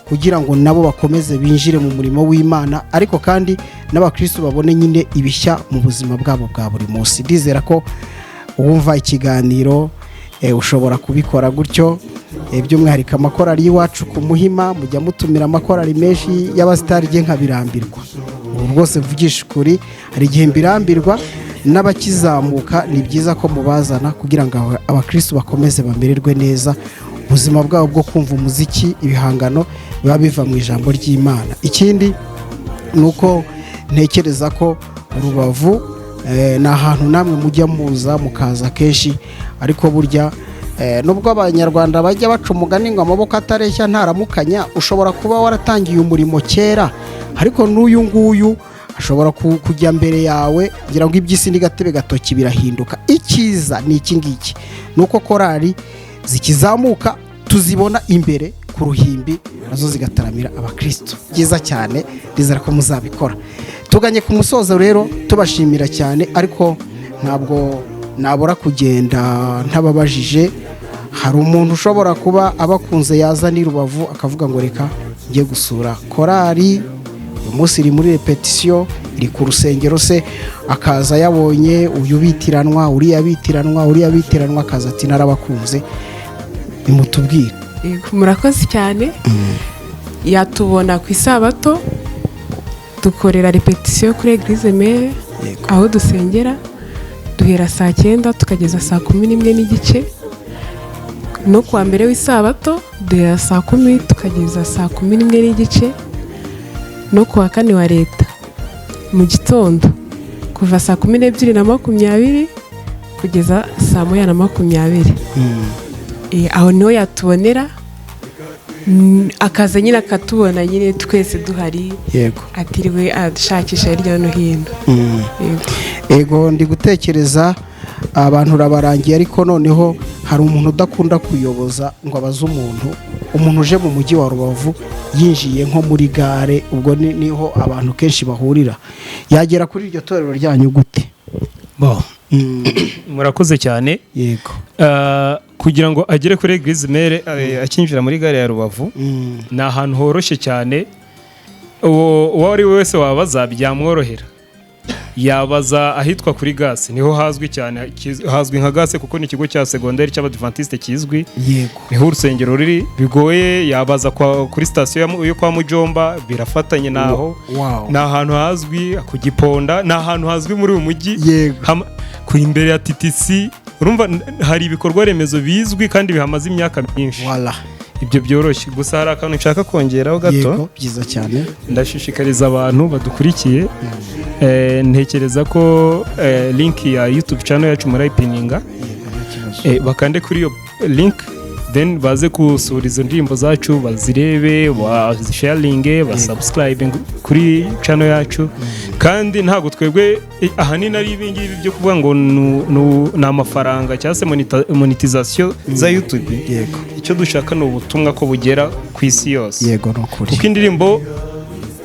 kugira ngo nabo bakomeze binjire mu murimo w'Imana, ariko kandi n'abakristo babone nyine ibishya mu buzima bwabo bwa buri munsi. Ndizera ko wumva ikiganiro ushobora kubikora gutyo. By'umwihariko amakorari y'iwacu ku Muhima mujya mutumira amakorari menshi y'abasitari nge nkabirambirwa. Ubu rwose mvugisha ukuri, hari igihe mbirambirwa, n'abakizamuka ni byiza ko mubazana kugira ngo abakristo bakomeze bamererwe neza, ubuzima bwabo bwo kumva umuziki, ibihangano biba biva mu ijambo ry'Imana. Ikindi ni uko ntekereza ko Rubavu ni ahantu namwe mujya muza mukaza kenshi, ariko burya nubwo abanyarwanda bajya baca umugani ngo amaboko atareshya ntaramukanya, ushobora kuba waratangiye umurimo kera, ariko n'uyu nguyu ashobora kujya mbere yawe, ngira ngo iby'isi n'agatebe gatoki birahinduka. Icyiza ni iki ngiki, ni uko korali zikizamuka tuzibona imbere ku ruhimbi, nazo zigataramira abakristo. Byiza cyane, ndizera ko muzabikora. Tuganye ku musozo rero tubashimira cyane, ariko ntabwo nabura kugenda ntababajije. Hari umuntu ushobora kuba abakunze yaza ni Rubavu akavuga ngo reka njye gusura korali, uyu munsi iri muri repetition, iri ku rusengero se, akaza yabonye uyu bitiranwa uriya bitiranwa akaza ati narabakunze, nimutubwire. Murakoze cyane. Yatubona ku isabato dukorera repetition kuri Eglise Mere aho dusengera, duhera saa 9 tukageza saa 11:15, no kuwa mbere w'isabato duhera saa 10 tukageza saa 11:15, no kuwa kane wa leta mu gitondo kuva saa 12:20 kugeza saa 1:20. Aho niho yatubonera, akaza nyine akatubona nyine twese duhari, yego atiriwe ashakisha hirya no hino. Ego ndi gutekereza abantu rabarangiye, ariko noneho hari umuntu udakunda kuyoboza ngo abaze umuntu uje mu mujyi wa Rubavu yinjiye nko muri gare, ubwo niho abantu kenshi bahurira, yagera kuri iryo torero ryanyu gute? Murakoze cyane. Yego. Kugira ngo agere kuri Eglise Mere akinjira muri gare ya Rubavu ni ahantu horoshye cyane. Uwo ari wese wabaza byamworohera, yabaza ahitwa kuri Gase, niho hazwi cyane, hazwi nka Gase kuko ni ikigo cya segonderi cy'abadventiste kizwi. Yego. Niho urusengero ruri. Bigoye yabaza kuri station yo kwa Mujomba, birafatanye naho. Wow. Ni ahantu hazwi ku Giponda, ni ahantu hazwi muri uyu mujyi. Yego. Kuri imbere ya TTC urumva hari ibikorwa remezo bizwi kandi bihamaze imyaka myinshi. Wala. ibyo byoroshye. Gusa hari akantu nshaka kongeraho gato. Yego, byiza cyane. Ndashishikariza abantu badukurikiye, ntekereza ko link ya YouTube channel yacu murayipininga, bakande kuri iyo link, then baze gusura izo ndirimbo zacu, bazirebe, bazisharinge, basubscribe kuri channel yacu. Kandi ntabwo twebwe ahanini ari ibingibi byo kuvuga ngo ni amafaranga cyangwa se monetization za YouTube. Yego, icyo dushaka ni ubutumwa ko bugera ku isi yose. Yego, no kuri. Kuko indirimbo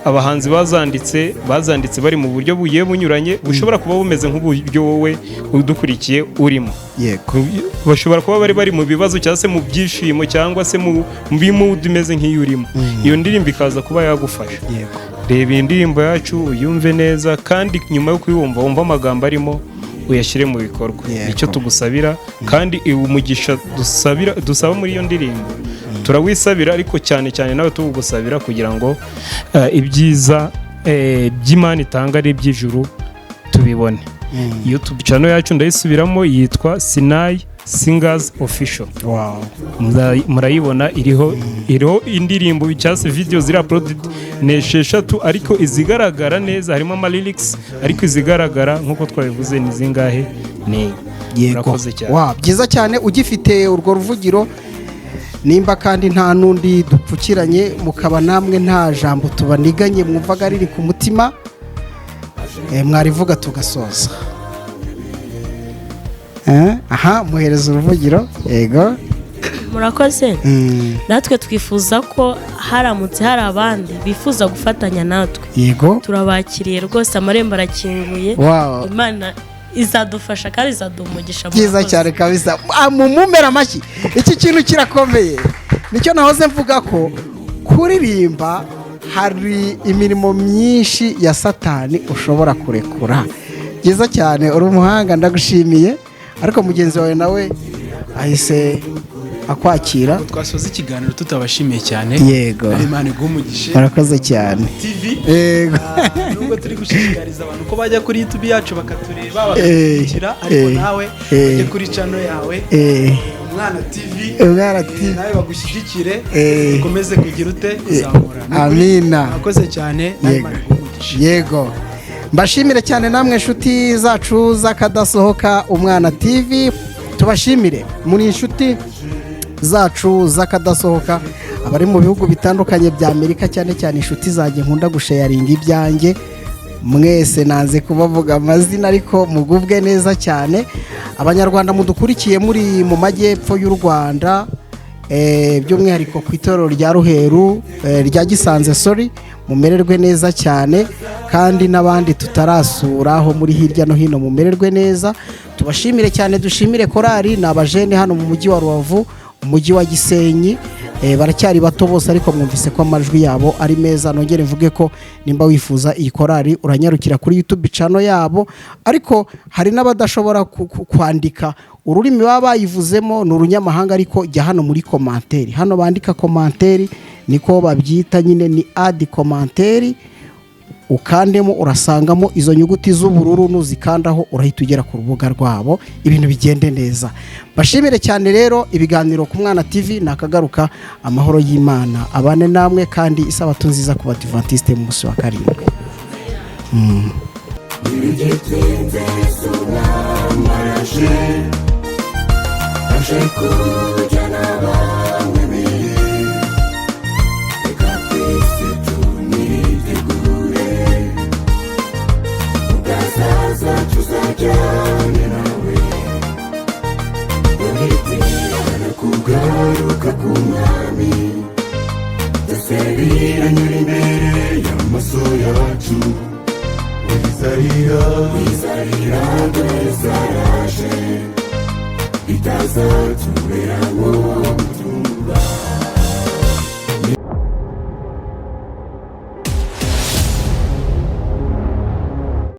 abahanzi bazanditse bari mu buryo bugiye bunyuranye, bushobora kuba bumeze nk'uburyo wowe udukurikiye urimo. Yego, bashobora kuba bari mu bibazo cyangwa se mu byishimo cyangwa se mu mood imeze nk'iyo urimo. Iyo ndirimbo ikaza kuba yagufasha. Yego, reba iyi ndirimbo yacu uyumve neza, kandi nyuma yo kuyumva wumva amagambo arimo uyashyire mu bikorwa. Icyo tugusabira, kandi umugisha dusaba muri iyo ndirimbo turawisabira, ariko cyane cyane nawe tugusabira kugira ngo ibyiza by'Imana itanga ari iby'ijuru tubibone. YouTube channel yacu ndayisubiramo, yitwa Sinai Singers Official. Wow. Murayibona, iriho indirimbo cyangwa se video ziri uploaded nesheshatu, ariko izigaragara neza harimo ama lyrics, ariko izigaragara nkuko twabivuze ni zingahe? Ni yego. Wow, byiza cyane. Ugifite urwo ruvugiro, nimba kandi nta nundi dupfukiranye, mukaba namwe nta jambo tubaniganye mwumvaga riri ku mutima, mwarivuga tugasoza. Aha, muhereza uruvugiro. Yego, murakoze. Natwe twifuza ko haramutse hari abandi bifuza gufatanya natwe. Yego, turabakiriye rwose, amarembo arakinguye. Wow. Imana izadufasha kandi izaduha umugisha. Byiza cyane kabisa. Mumumera amashyi. Iki kintu kirakomeye. Nicyo nahoze mvuga ko kuririmba hari imirimo myinshi ya Satani ushobora kurekura. Byiza cyane, uri umuhanga, ndagushimiye. Ariko mugenzi wawe nawe ahise akwakira. Twasoza ikiganiro tutabashimiye cyane. Yego, Imana igumugishe. Murakoze cyane. TV. Yego, nubwo turi gushishikariza abantu ko bajya kuri YouTube yacu bakatureba, bakakurikira, ariko nawe ujye kuri channel yawe Umwana TV. Umwana TV nawe bagushyigikire, ukomeze kugira ute kuzamura. Amina. Murakoze cyane. Yego, mbashimire cyane namwe inshuti zacu z'akadasohoka Umwana TV. Tubashimire muri inshuti zacu z'akadasohoka abari mu bihugu bitandukanye bya Amerika, cyane cyane inshuti zanjye nkunda gusharinga ibyanjye. Mwese nanze kubavuga amazina, ariko mugubwe neza cyane. Abanyarwanda mudukurikiye muri mu majyepfo y'u Rwanda, by'umwihariko ku itorero rya Ruheru, rya Gisanze, mumererwe neza cyane. Kandi n'abandi tutarasura aho muri hirya no hino mumererwe neza. Tubashimire cyane. Dushimire korali n'abajene hano mu mujyi wa Rubavu, umujyi wa Gisenyi. Baracyari bato bose, ariko mwumvise ko amajwi yabo ari meza. Nongere mvuge ko nimba wifuza iyi korali uranyarukira kuri YouTube channel yabo, ariko hari n'abadashobora kwandika ururimi baba bayivuzemo, ni urunyamahanga, ariko jya hano muri komanteri. Hano bandika komanteri, niko babyita nyine, ni add komanteri. Ukandemo urasangamo izo nyuguti z'ubururu, nuzikandaho urahita ugera ku rubuga rwabo, ibintu bigende neza. Bashimire cyane rero. Ibiganiro ku Mwana TV nakagaruka. Amahoro y'Imana abane namwe, kandi isabato nziza ku Badiventiste mu munsi wa karindwi. Kugaruka k'Umwami, dusabira nyiri imbere y'amaso yacu. Wizarira